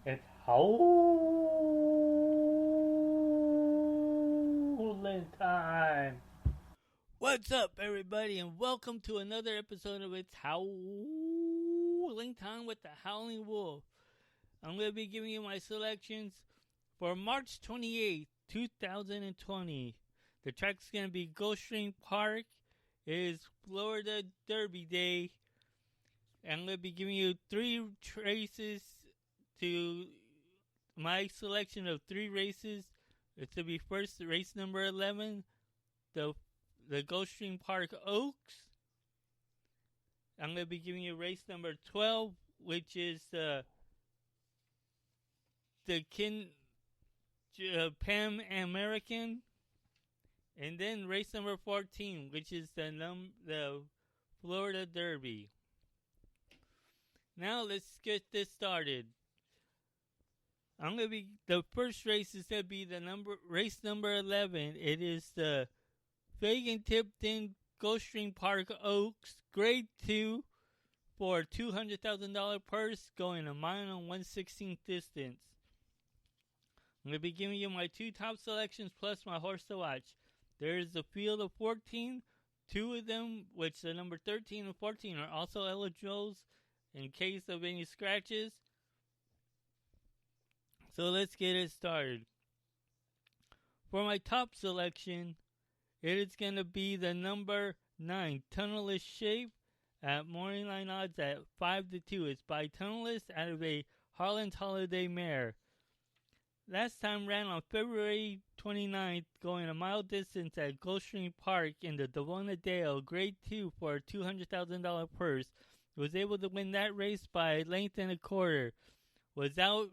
It's howling time. What's up, everybody, and welcome to another episode of It's Howling Time with the Howling Wolf. I'm going to be giving you my selections for March 28th, 2020. The track's going to be Gulfstream Park. It is Florida Derby Day. I'm going to be giving you three races to my selection of three races. It's going to be first race number 11, the Gulfstream Park Oaks. I'm going to be giving you race number 12, which is the Pan American. And then race number 14, which is the Florida Derby. Now let's get this started. The first race is going to be race number 11. It is the Fagan-Tipton Gulfstream Park Oaks Grade 2 for a $200,000 purse going a mile and 1/16 distance. I'm going to be giving you my two top selections plus my horse to watch. There is a field of 14. Two of them, which the number 13 and 14, are also eligibles in case of any scratches. So let's get it started. For my top selection, it is going to be the number 9, Tunnelless Shape, at morning line odds at 5-2. It's by Tunnelless out of a Harlan's Holiday mare. Last time ran on February 29th, going a mile distance at Gulfstream Park in the Devona Dale, Grade 2 for a $200,000 purse. Was able to win that race by a length and a quarter. Was out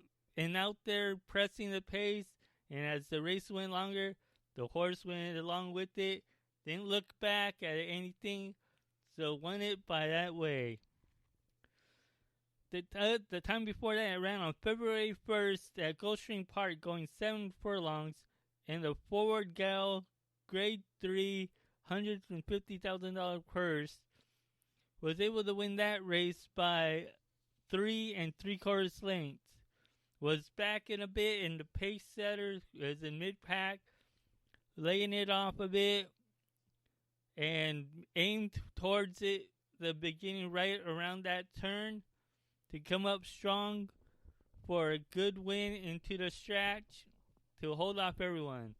there pressing the pace, and as the race went longer, the horse went along with it, didn't look back at anything, so won it by that way. The time before that, it ran on February 1st at Gulfstream Park, going 7 furlongs, and the Forward Gal Grade 3 $150,000 purse. Was able to win that race by 3 3/4 lengths. Was back in a bit, and the pace setter was in mid-pack, laying it off a bit, and aimed towards it the beginning right around that turn to come up strong for a good win into the stretch to hold off everyone.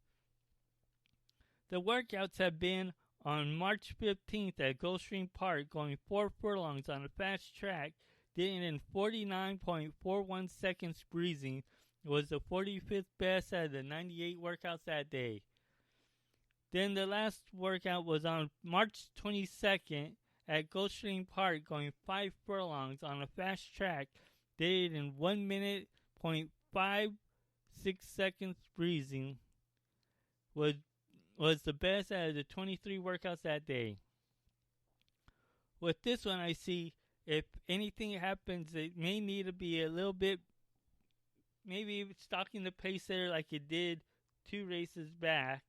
The workouts have been on March 15th at Gulfstream Park, going 4 furlongs on a fast track, did it in 49.41 seconds breezing. It was the 45th best out of the 98 workouts that day. Then the last workout was on March 22nd at Gulfstream Park, going 5 furlongs on a fast track, did it in 1 minute, 0.56 seconds breezing. Was the best out of the 23 workouts that day. With this one, I see if anything happens, it may need to be a little bit, maybe stalking the pace there like it did 2 races back,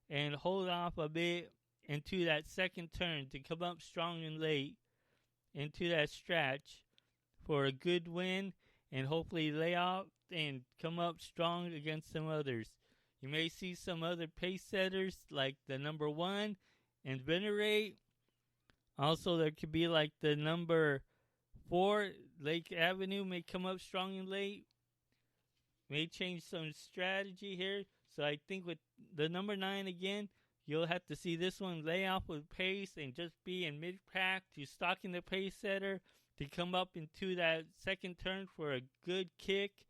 and hold off a bit into that second turn to come up strong and late into that stretch for a good win, and hopefully lay off and come up strong against some others. You may see some other pace setters like the number 1 and Venerate. Also, there could be like the number 4, Lake Avenue, may come up strong and late. May change some strategy here. So I think with the number 9 again, you'll have to see this one lay off with pace and just be in mid-pack to stalking the pace setter to come up into that second turn for a good kick,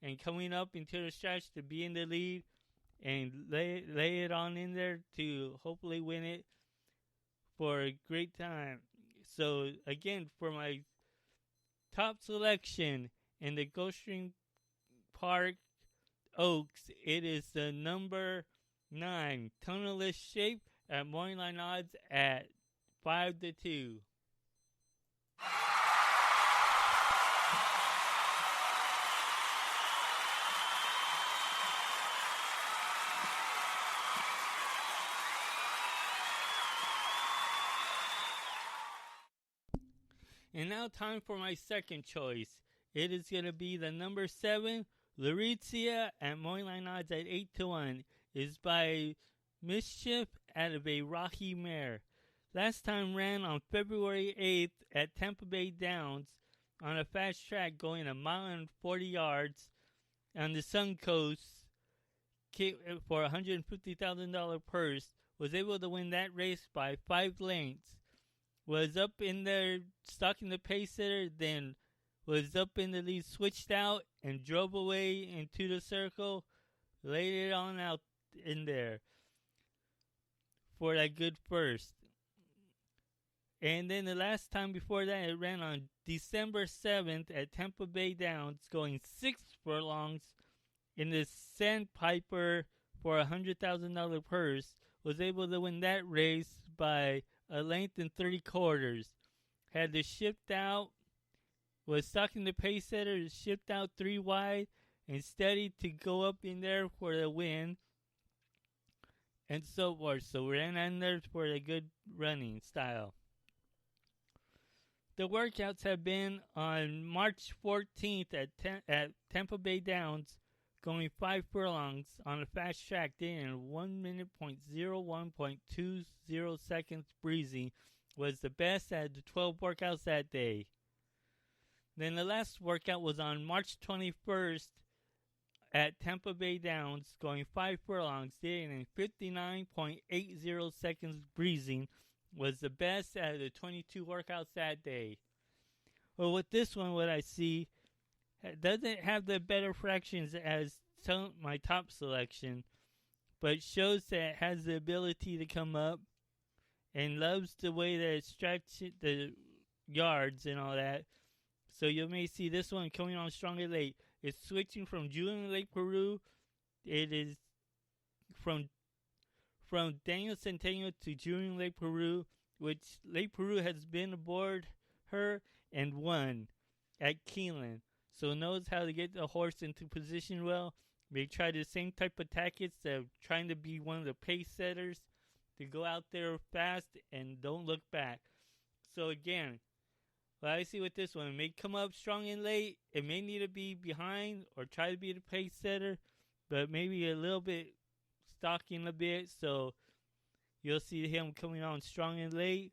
and coming up into the stretch to be in the lead and lay it on in there to hopefully win it for a great time. So again, for my top selection in the Gulfstream Park Oaks, it is the number 9, Tunnelless Shape, at morning line odds at 5-2. And now time for my second choice. It is going to be the number 7, Larizia, at money line odds at 8-1. Is by Mischief out of a Rocky mare. Last time ran on February 8th at Tampa Bay Downs on a fast track going a mile and 40 yards on the Sun Coast for a $150,000 purse. Was able to win that race by 5 lengths. Was up in there, stuck in the pace setter, then was up in the lead, switched out, and drove away into the circle. Laid it on out in there for that good first. And then the last time before that, it ran on December 7th at Tampa Bay Downs, going 6 furlongs in the Sandpiper for a $100,000 purse. Was able to win that race by a length and 3/4. Had to shift out, was stuck in the pace setter, shipped out 3 wide, and steady to go up in there for the win, and so forth. So ran in there for a good running style. The workouts have been on March 14th at Tampa Bay Downs, going 5 furlongs on a fast track day in 1 minute 0.01.20 seconds breezy. Was the best out of the 12 workouts that day. Then the last workout was on March 21st at Tampa Bay Downs, going 5 furlongs, did in 59.80 seconds breezing. Was the best out of the 22 workouts that day. Well, with this one, what I see, it doesn't have the better fractions as my top selection, but shows that it has the ability to come up and loves the way that it stretches the yards and all that. So you may see this one coming on stronger late. It's switching from Julian Lake Peru. It is from Daniel Centeno to Julian Lake Peru, which Lake Peru has been aboard her and won at KITTENS. So knows how to get the horse into position well. They try the same type of tactics of trying to be one of the pace setters, to go out there fast and don't look back. So again, what I see with this one, it may come up strong and late. It may need to be behind or try to be the pace setter, but maybe a little bit stalking a bit. So you'll see him coming on strong and late.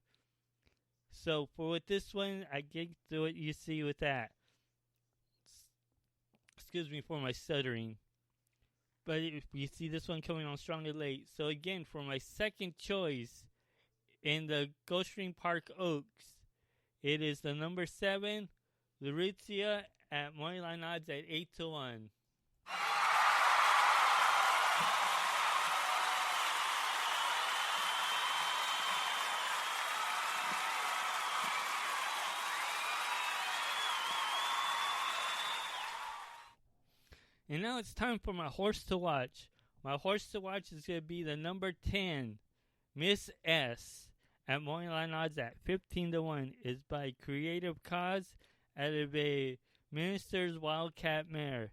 So for with this one, I get to what you see with that. Excuse me for my stuttering. But if you see this one coming on strong and late. So again, for my second choice in the Gulfstream Park Oaks, it is the number 7, Larizia, at moneyline odds at 8-1. And now it's time for my horse to watch. My horse to watch is going to be the number 10, Miss S, at moneyline odds at 15-1. Is by Creative Cause out of a Minister's Wildcat mare.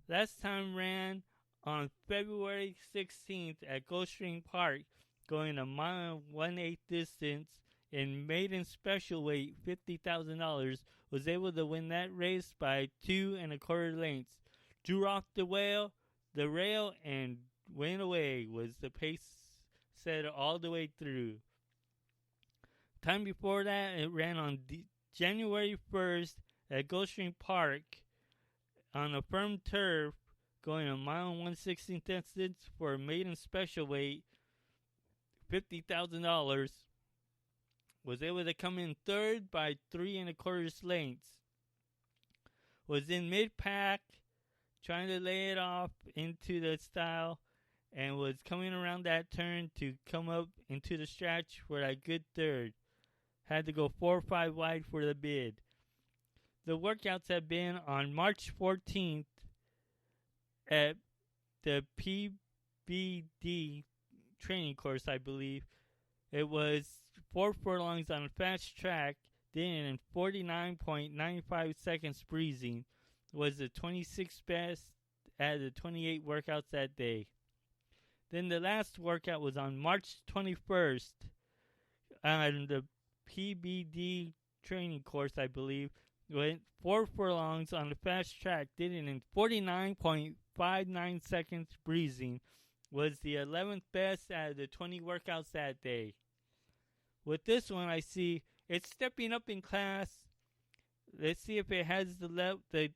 Last time ran on February 16th at Gulfstream Park, going a mile and 1/8 distance in maiden special weight, $50,000. Was able to win that race by 2 1/4 lengths. Drew off the rail, and went away. Was the pace setter all the way through. Time before that, it ran on January 1st at Gulfstream Park on a firm turf, going a mile and 1/16 distance for a maiden special weight, $50,000. Was able to come in third by 3 1/4 lengths. Was in mid-pack, trying to lay it off into the style, and was coming around that turn to come up into the stretch for a good third. Had to go 4 or 5 wide for the bid. The workouts have been on March 14th at the PBD training course, I believe. It was 4 furlongs on a fast track, then in 49.95 seconds breezing. Was the 26th best out of the 28 workouts that day. Then the last workout was on March 21st on the PBD training course, I believe. went 4 furlongs on the fast track, did it in 49.59 seconds breezing, was the 11th best out of the 20 workouts that day. With this one, I see it's stepping up in class. Let's see if it has the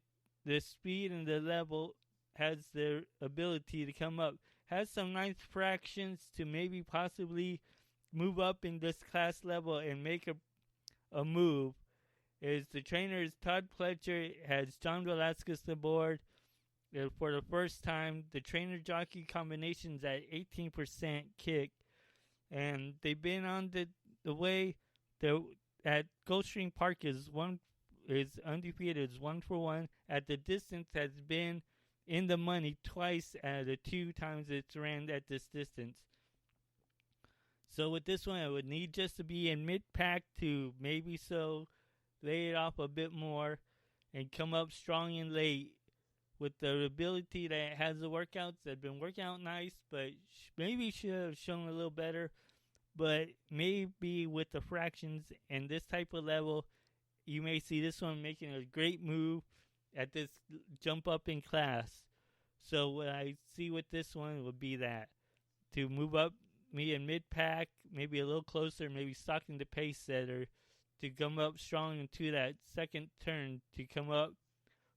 speed and the level, has the ability to come up. Has some nice fractions to maybe possibly move up in this class level and make a move. The trainer is Todd Pletcher, has John Velasquez aboard for the first time. The trainer jockey combination's at 18% kick, and they've been on the way. At Gulfstream Park is undefeated, is 1-for-1. At the distance has been in the money twice out of the 2 times it's ran at this distance. So with this one, I would need just to be in mid-pack to maybe lay it off a bit more and come up strong and late with the ability that it has the workouts that have been working out nice, but maybe should have shown a little better. But maybe with the fractions and this type of level, you may see this one making a great move at this jump up in class. So what I see with this one would be that to move up me in mid-pack, maybe a little closer, maybe stalking the pace setter to come up strong into that second turn to come up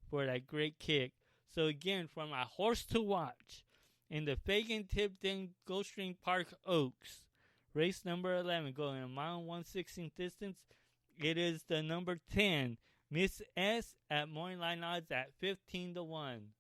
for that great kick. So again, from a horse to watch in the Fagan-Tipton Gulfstream Park Oaks, race number 11, going a mile and 1/16 distance, it is the number 10, Miss S, at morning line odds at 15-1.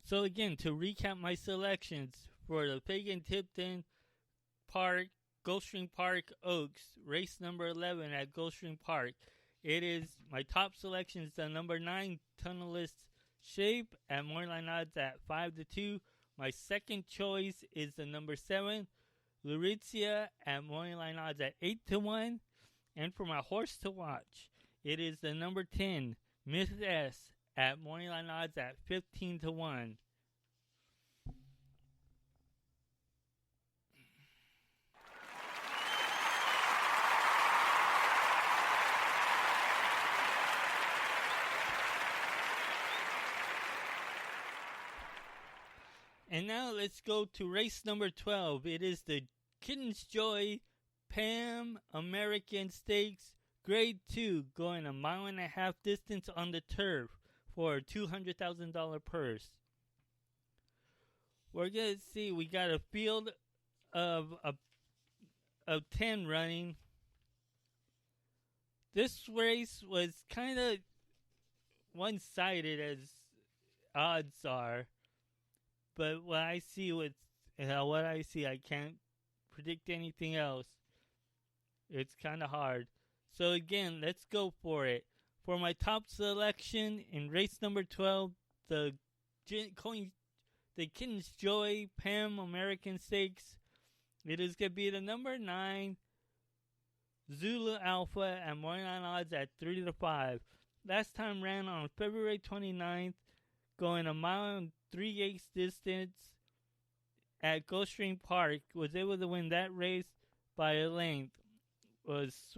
So again, to recap my selections for the Fagan-Tipton Park, Gulfstream Park Oaks, race number 11 at Gulfstream Park. It is my top selection is the number 9, Tunnelist Shape, at morning odds at 5-2. My second choice is the number 7, Lauritzia, at morning odds at 8-1. And for my horse to watch, it is the number 10, Miss S, at morning odds at 15-1. And now let's go to race number 12. It is the Kitten's Joy Pan American Stakes Grade 2, going a mile and a half distance on the turf for a $200,000 purse. We're going to see, we got a field of 10 running. This race was kind of one-sided as odds are. But what I see, I can't predict anything else. It's kind of hard. So again, let's go for it. For my top selection in race number 12, the Kitten's Joy Pan American Stakes, it is going to be the number 9, Zulu Alpha, at morning odds at 3-5. Last time ran on February 29th, going a mile and 3/8 distance at Gulfstream Park. Was able to win that race by a length. Was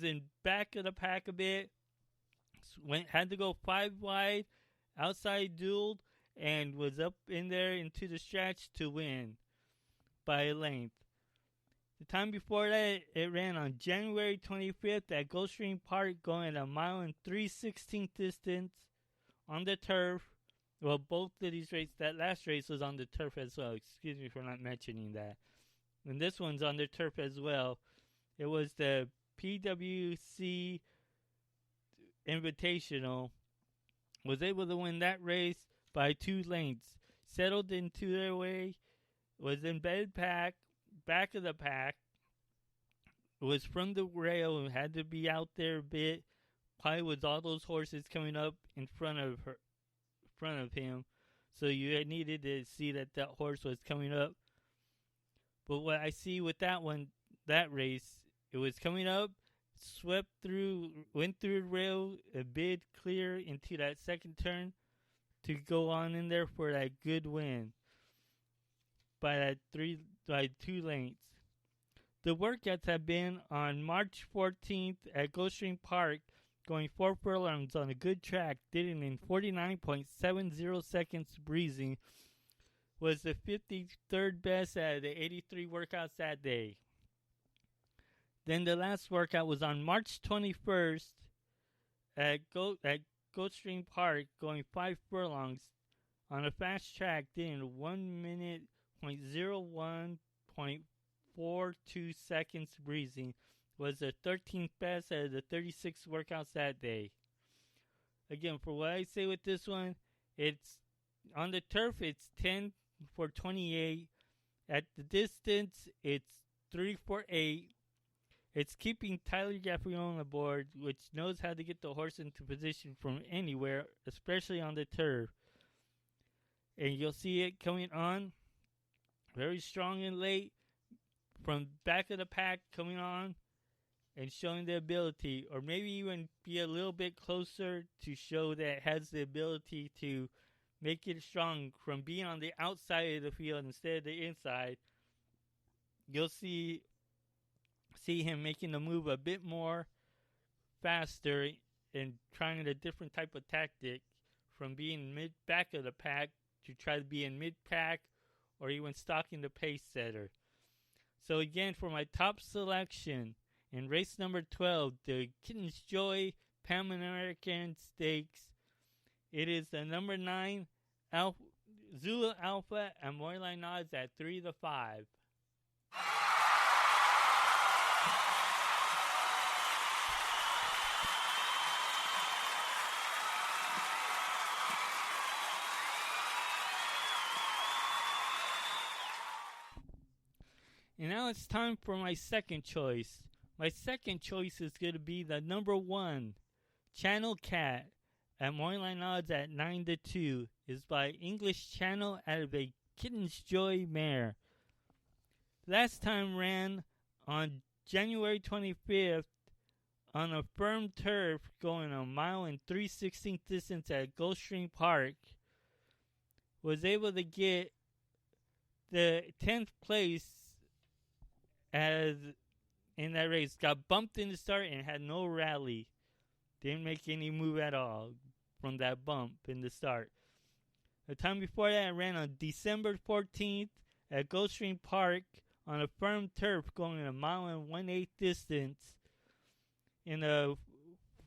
in back of the pack a bit. Had to go 5 wide, outside dueled, and was up in there into the stretch to win by a length. The time before that, it ran on January 25th at Gulfstream Park, going a mile and 3/16 distance on the turf. Well, both of these races, that last race was on the turf as well. Excuse me for not mentioning that. And this one's on the turf as well. It was the PWC Invitational. Was able to win that race by 2 lengths. Settled into their way. Was in back of the pack. Was from the rail and had to be out there a bit. Probably with all those horses coming up in front of him, so you needed to see that horse was coming up. But what I see with that race, it was coming up, swept through, went through the rail, a bit clear into that second turn to go on in there for that good win by 2 lengths. The workouts have been on March 14th at Gulfstream Park, going 4 furlongs on a good track, did it in 49.70 seconds breezing, was the 53rd best out of the 83 workouts that day. Then the last workout was on March 21st at Gulfstream Park, going 5 furlongs on a fast track, did in 1 minute, 0.01.42 seconds breezing, was the 13th best out of the 36 workouts that day. Again, for what I say with this one, it's on the turf, it's 10 for 28. At the distance, it's 3 for 8. It's keeping Tyler Gaffrion on the board, which knows how to get the horse into position from anywhere, especially on the turf. And you'll see it coming on very strong and late from back of the pack, coming on and showing the ability, or maybe even be a little bit closer to show that it has the ability to make it strong from being on the outside of the field instead of the inside. You'll see him making the move a bit more faster and trying a different type of tactic from being back of the pack to try to be in mid-pack or even stalking the pace setter. So again, for my top selection in race number 12, the Kitten's Joy Pan American Stakes, it is the number 9 Zulu Alpha and Moreline odds at 3-5. And now it's time for my second choice. My second choice is going to be the number 1, Channel Cat, at Moreline odds at 9-2. Is by English Channel out of a Kitten's Joy mare. Last time ran on January 25th on a firm turf going a mile and 3/16 distance at Gulfstream Park. Was able to get the 10th place as in that race. Got bumped in the start and had no rally. Didn't make any move at all from that bump in the start. The time before that, I ran on December 14th at Gulfstream Park on a firm turf going a mile and 1/8 distance in a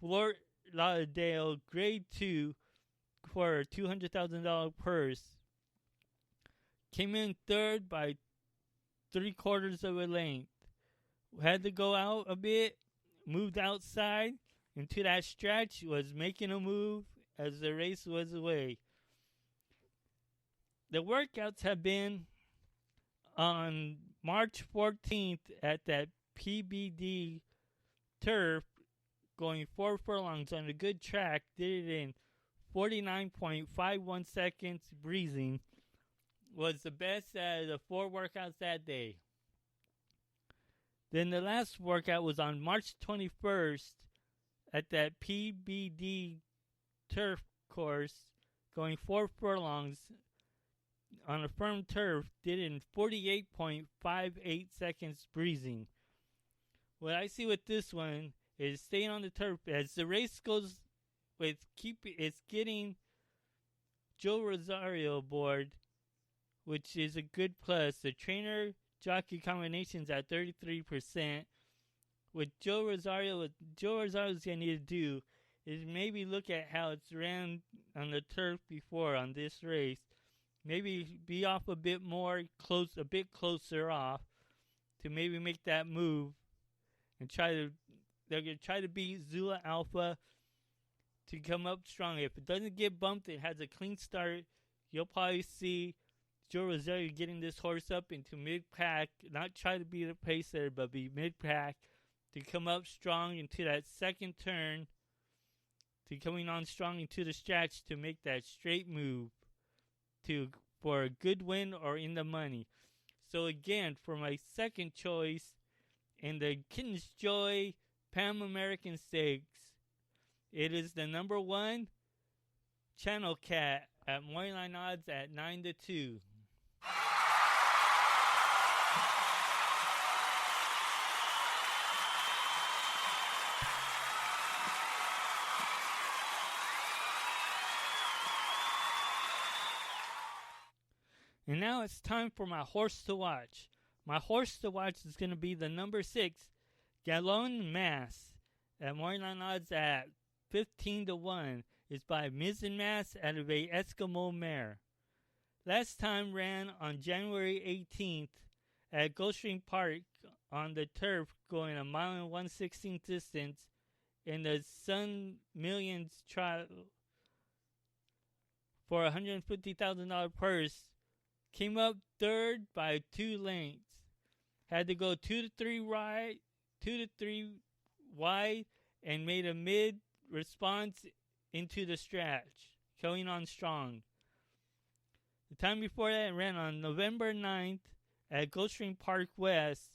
Fort Lauderdale Grade 2 for a $200,000 purse. Came in third by 3/4 of a length. Had to go out a bit, moved outside into that stretch, was making a move as the race was away. The workouts have been on March 14th at that PBD turf, going 4 furlongs on a good track, did it in 49.51 seconds breezing, was the best out of the 4 workouts that day. Then the last workout was on March 21st at that PBD turf course, going 4 furlongs on a firm turf, did it in 48.58 seconds breezing. What I see with this one is staying on the turf as the race goes with it's getting Joe Rosario aboard, which is a good plus. The trainer jockey combinations at 33%. What Joe Rosario's going to need to do is maybe look at how it's ran on the turf before on this race. Maybe be off a bit closer off to maybe make that move and they're going to try to beat Zula Alpha to come up strong. If it doesn't get bumped, it has a clean start. You'll probably see Joe Rosario getting this horse up into mid-pack, not try to be the pacer, but be mid-pack to come up strong into that second turn, to coming on strong into the stretch to make that straight move for a good win or in the money. So again, for my second choice in the Kitten's Joy Pan American Stakes. It is the number 1 Channel Cat at moneyline odds at 9-2. And now it's time for my horse to watch. My horse to watch is going to be the number 6 Gallon Mass at moneyline odds at 15-1. Is by Mizzen Mass out of a Eskimo mare. Last time ran on January 18th at Gulfstream Park on the turf, going a mile and 1/16 distance in the Sun Millions trial for a $150,000 purse. Came up third by 2 lengths. Had to go 2 to 3 wide, and made a mid response into the stretch, going on strong. The time before that, it ran on November 9th at Gulfstream Park West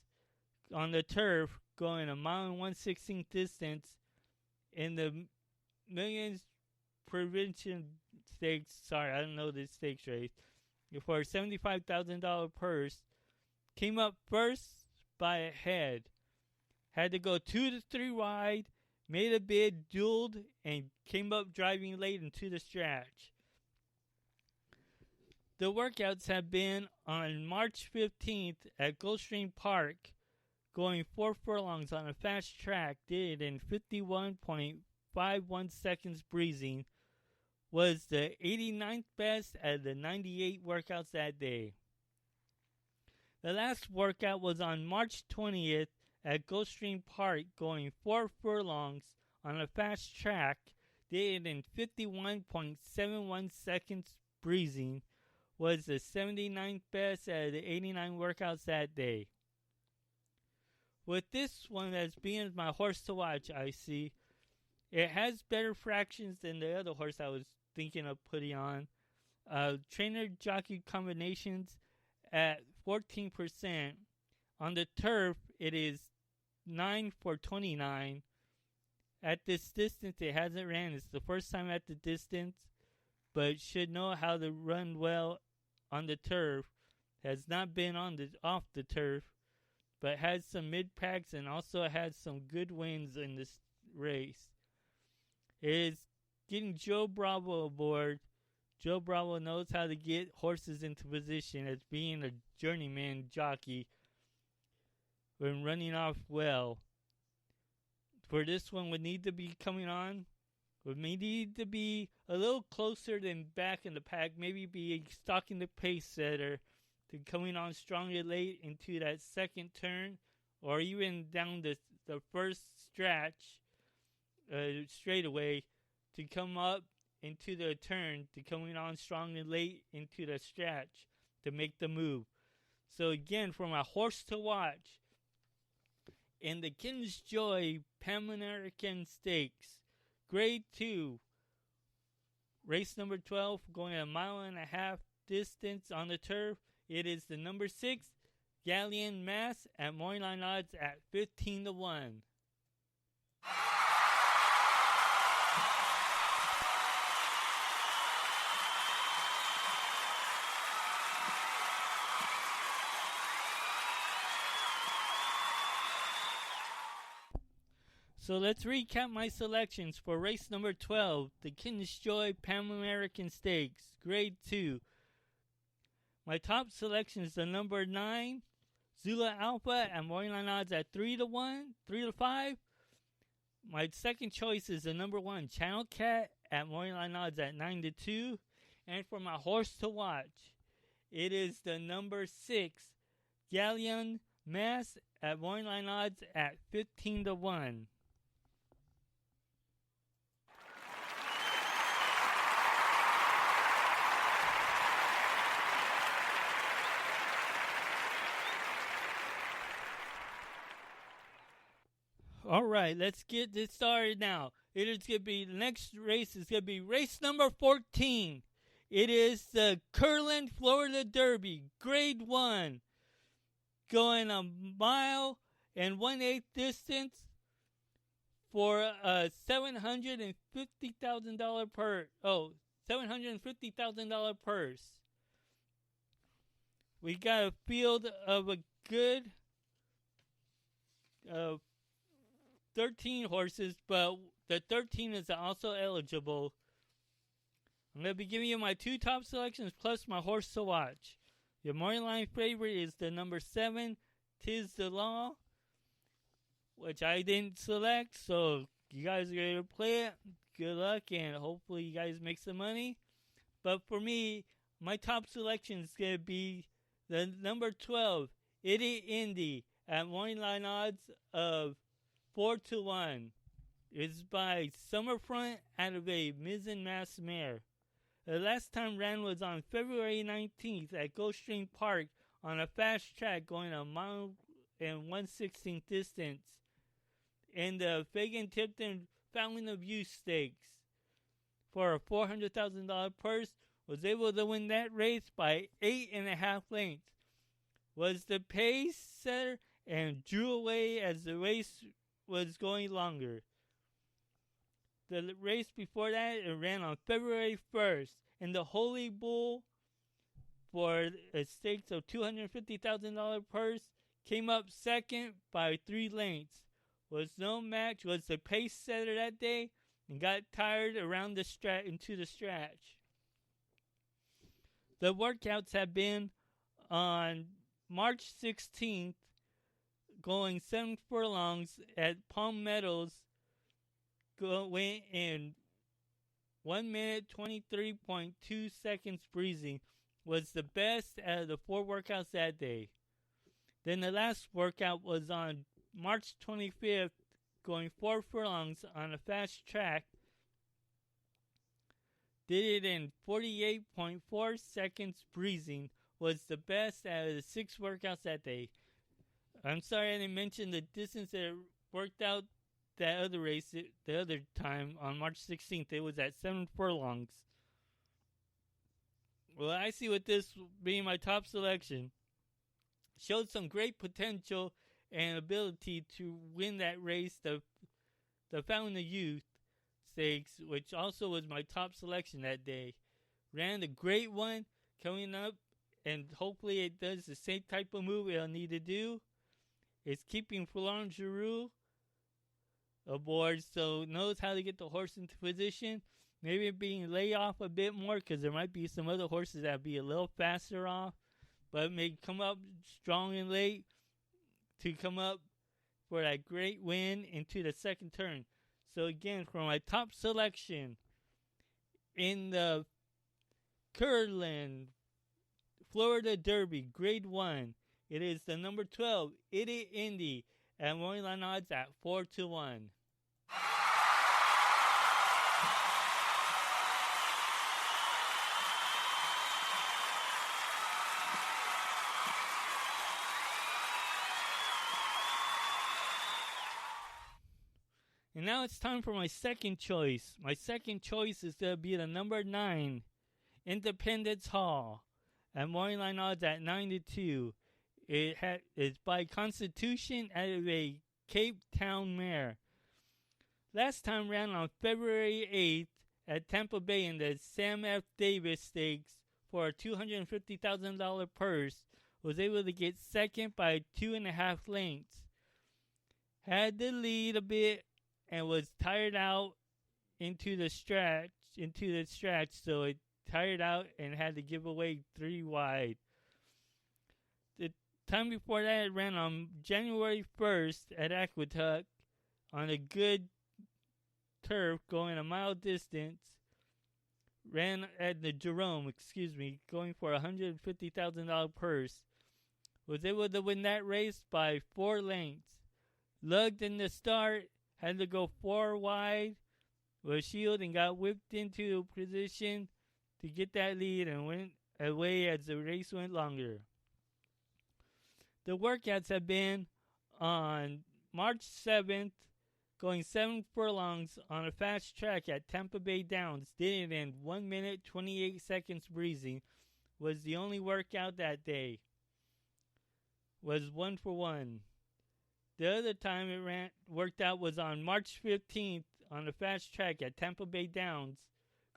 on the turf, going a mile and 1/16 distance in the Millions Prevention Stakes. Sorry, I don't know this stakes race. For a $75,000 purse. Came up first by a head. Had to go 2 to 3 wide. Made a bid, dueled, and came up driving late into the stretch. The workouts have been on March 15th at Gulfstream Park, going 4 furlongs on a fast track, did it in 51.51 seconds breezing, was the 89th best at the 98 workouts that day. The last workout was on March 20th at Gulfstream Park, going 4 furlongs on a fast track, did it in 51.71 seconds breezing, was the 79th best at the 89 workouts that day. With this one as being my horse to watch, I see it has better fractions than the other horse I was thinking of putting on. Trainer jockey combinations at 14%. On the turf, it is 9 for 29. At this distance, it hasn't ran. It's the first time at the distance, but should know how to run well on the turf. Has not been off the turf, but has some mid packs and also has some good wins in this race. It is getting Joe Bravo aboard. Joe Bravo knows how to get horses into position as being a journeyman jockey when running off well. For this one, would need to be coming on. Would need to be a little closer than back in the pack. Maybe be stalking the pace setter to coming on strongly late into that second turn, or even down the first stretch straightaway to come up into the turn, to coming on strongly late into the stretch to make the move. So again, for my horse to watch in the Kittens Joy Pan American Stakes, Grade 2, race number 12, going a mile and a half distance on the turf. It is the number 6 Galleon Mass at moneyline odds at 15-1. So let's recap my selections for race number 12, the Kittens Joy Pan American Stakes, Grade 2. My top selection is the number 9, Zula Alpha, at moneyline odds at 3-5. My second choice is the number 1, Channel Cat, at moneyline odds at 9-2. And for my horse to watch, it is the number 6, Galleon Mass, at moneyline odds at 15-1. All right, let's get this started now. It is going to be, the next race is going to be race number 14. It is the CULIN Florida Derby, Grade 1. Going a mile and 1/8 distance. for a $750,000 $750,000 purse. We got a field of a good 13 horses, but the 13 is also eligible. I'm going to be giving you my 2 top selections plus my horse to watch. Your morning line favorite is the number 7, Tis the Law, which I didn't select, so you guys are going to play it. Good luck, and hopefully you guys make some money. But for me, my top selection is going to be the number 12, Itty Indy, at morning line odds of 4-1. It's by Summerfront out of a Mizzen Mass Mare. The last time ran was on February 19th at Gulfstream Park on a fast track going a mile and 1/16 distance in the Fagan-Tipton Fountain of Youth Stakes. For a $400,000 purse, was able to win that race by 8.5 lengths. Was the pace setter and drew away as the race was going longer. The race before that, it ran on February 1st, and the Holy Bull, for a stakes of $250,000 purse, came up second by 3 lengths. Was no match, was the pace setter that day, and got tired around the into the stretch. The workouts have been on March 16th, going 7 furlongs at Palm Meadows, went in 1 minute 23.2 seconds breezy, was the best out of the 4 workouts that day. Then the last workout was on March 25th, going 4 furlongs on a fast track. Did it in 48.4 seconds breezing, was the best out of the 6 workouts that day. I'm sorry I didn't mention the distance that it worked out that other race, the other time on March 16th. It was at 7 furlongs. Well, I see with this being my top selection, showed some great potential and ability to win that race, the Fountain of Youth Stakes, which also was my top selection that day. Ran a great one coming up, and hopefully it does the same type of move it'll need to do. It's keeping Flordia Giroux aboard, so knows how to get the horse into position. Maybe being lay off a bit more, because there might be some other horses that be a little faster off, but may come up strong and late to come up for that great win into the second turn. So again, for my top selection in the CULIN Florida Derby Grade 1, it is the number 12, Itty Indy, at morning line odds at 4-1. And now it's time for my second choice. My second choice is to be the number 9, Independence Hall, at morning line odds at 9-2. It's by Constitution out of a Cape Town mare. Last time ran on February 8th at Tampa Bay in the Sam F. Davis Stakes for a $250,000 purse. Was able to get second by 2.5 lengths. Had to lead a bit and was tired out into the stretch, so it tired out and had to give away 3 wide. The time before that, it ran on January 1st at Aqueduct on a good turf going a mile distance. Ran at the Jerome, going for a $150,000 purse. Was able to win that race by 4 lengths. Lugged in the start, had to go 4 wide, was shielded and got whipped into position to get that lead and went away as the race went longer. The workouts have been on March 7th, going 7 furlongs on a fast track at Tampa Bay Downs. Did it in 1 minute 28 seconds breezy. Was the only workout that day. Was 1-1. The other time it worked out was on March 15th on the fast track at Tampa Bay Downs,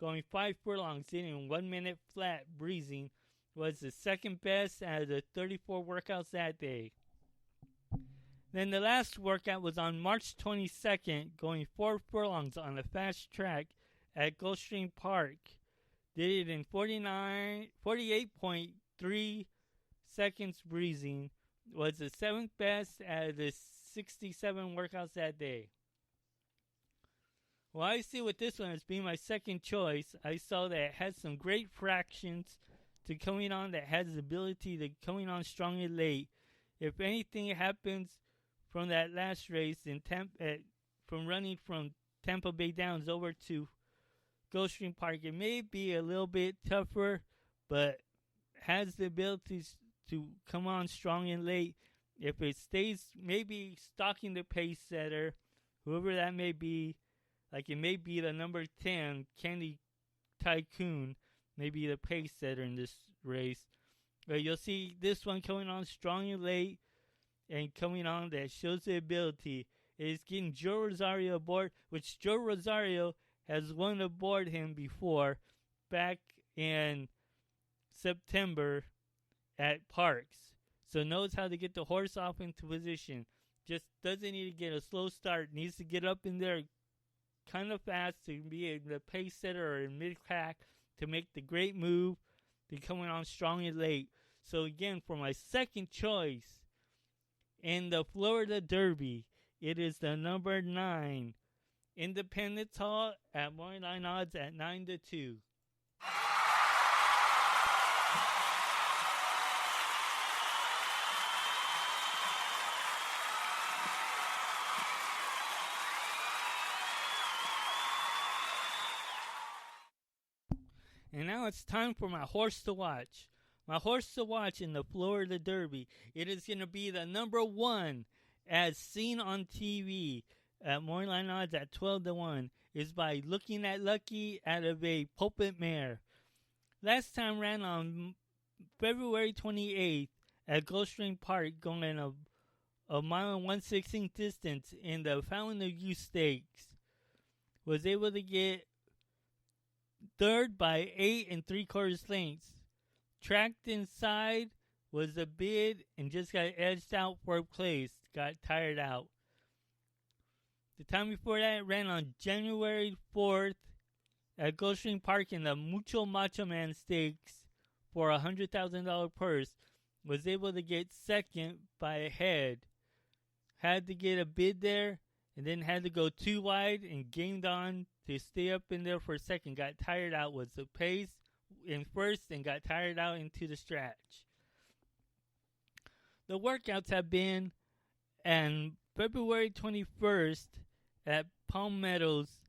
going 5 furlongs in 1 minute flat breezing, was the second best out of the 34 workouts that day. Then the last workout was on March 22nd, going 4 furlongs on the fast track at Gulfstream Park. Did it in 48.3 seconds breezing. Was the 7th best out of the 67 workouts that day. Well, I see with this one as being my second choice. I saw that it has some great fractions to coming on, that has the ability to coming on strong and late. If anything happens from that last race from running from Tampa Bay Downs over to Gulfstream Park, it may be a little bit tougher, but has the ability to come on strong and late. If it stays maybe stalking the pace setter, whoever that may be, like it may be the number 10, Candy Tycoon, maybe the pace setter in this race. But you'll see this one coming on strong and late and coming on that shows the ability. It is getting Joe Rosario aboard, which Joe Rosario has won aboard him before back in September at Parks. So knows how to get the horse off into position. Just doesn't need to get a slow start. Needs to get up in there kind of fast to be the pace setter or in mid-crack to make the great move to coming on strong and late. So again, for my second choice in the Florida Derby, it is the number 9 Independence Hall at moneyline odds at 9-2. And now it's time for my horse to watch. My horse to watch in the Florida Derby. It is going to be the number 1 as seen on TV at moneyline odds at 12-1. Is by Looking at Lucky out of a Pulpit Mare. Last time ran on February 28th at Gulfstream Park, going a mile and 1/16 distance in the Fountain of Youth Stakes. Was able to get third by 8 3/4 lengths. Tracked inside was a bid and just got edged out for a place. Got tired out. The time before that, it ran on January 4th at Gulfstream Park in the Mucho Macho Man Stakes for a $100,000 purse. Was able to get second by a head. Had to get a bid there and then had to go too wide and gained on to stay up in there for a second. Got tired out. Was the pace in first and got tired out into the stretch. The workouts have been on February 21st at Palm Meadows.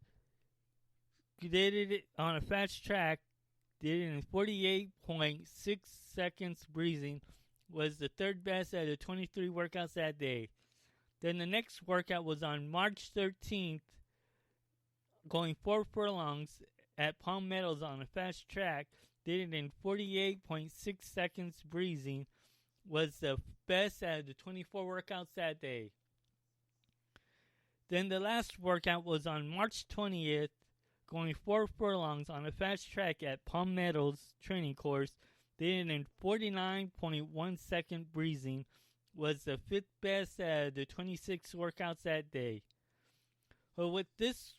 Did it on a fast track. Did it in 48.6 seconds breezing. Was the third best out of 23 workouts that day. Then the next workout was on March 13th, going 4 furlongs at Palm Meadows on a fast track. Did it in 48.6 seconds breezing. Was the best out of the 24 workouts that day. Then the last workout was on March 20th, going 4 furlongs on a fast track at Palm Meadows training course. Did it in 49.1 second breezing. Was the 5th best out of the 26 workouts that day. But with this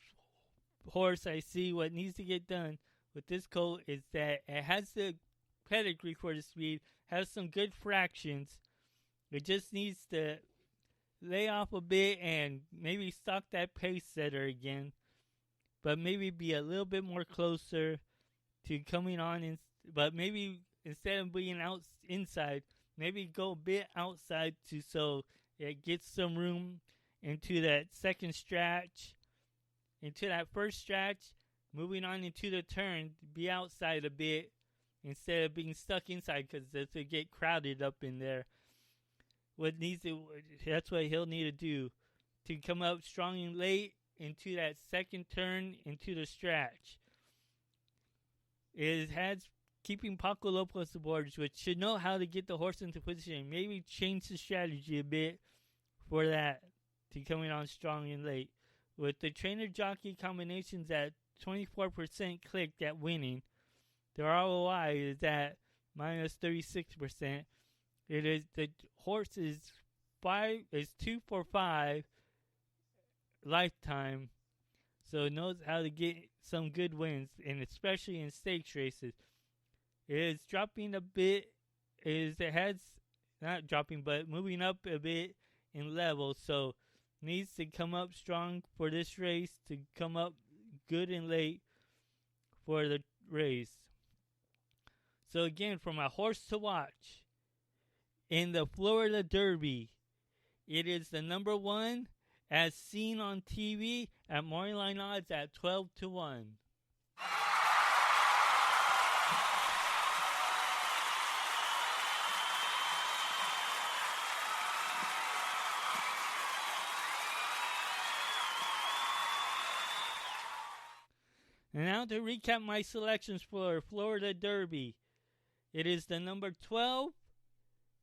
horse, I see what needs to get done with this colt is that it has the pedigree for the speed, has some good fractions. It just needs to lay off a bit and maybe stalk that pace setter again, but maybe be a little bit more closer to coming on, but maybe instead of being out inside, maybe go a bit outside so it gets some room into that second stretch, into that first stretch, moving on into the turn, be outside a bit instead of being stuck inside because it'll get crowded up in there. That's what he'll need to do to come up strong and late into that second turn into the stretch. It has keeping Paco Lopez aboard, which should know how to get the horse into position. Maybe change the strategy a bit for that to coming on strong and late. With the trainer jockey combinations at 24% clicked at winning, the ROI is at minus 36%. It is the horse is 2 for 5 lifetime, so it knows how to get some good wins, and especially in stakes races. It is dropping a bit. It has not dropping, but moving up a bit in level, so needs to come up strong for this race to come up good and late for the race. So again, for my horse to watch in the Florida Derby, it is the number 1 as seen on TV at morning line odds at 12-1. And now to recap my selections for Florida Derby. It is the number 12.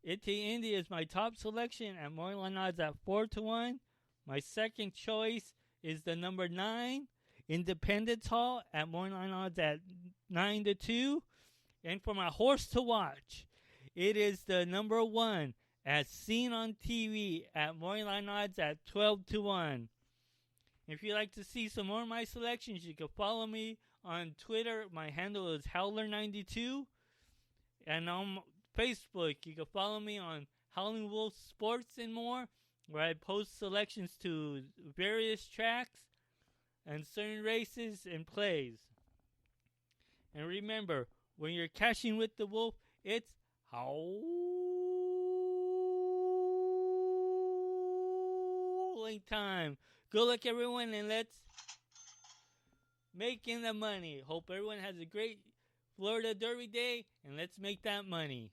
Ite India is my top selection at morning odds at 4-1. My second choice is the number 9, Independence Hall at morning odds at 9-2. And for my horse to watch, it is the number 1 as seen on TV at morning odds at 12-1. If you'd like to see some more of my selections, you can follow me on Twitter. My handle is Howler92. And on Facebook, you can follow me on Howling Wolf Sports and more, where I post selections to various tracks and certain races and plays. And remember, when you're cashing with the wolf, it's howling time. Good luck, everyone, and let's make in the money. Hope everyone has a great Florida Derby day, and let's make that money.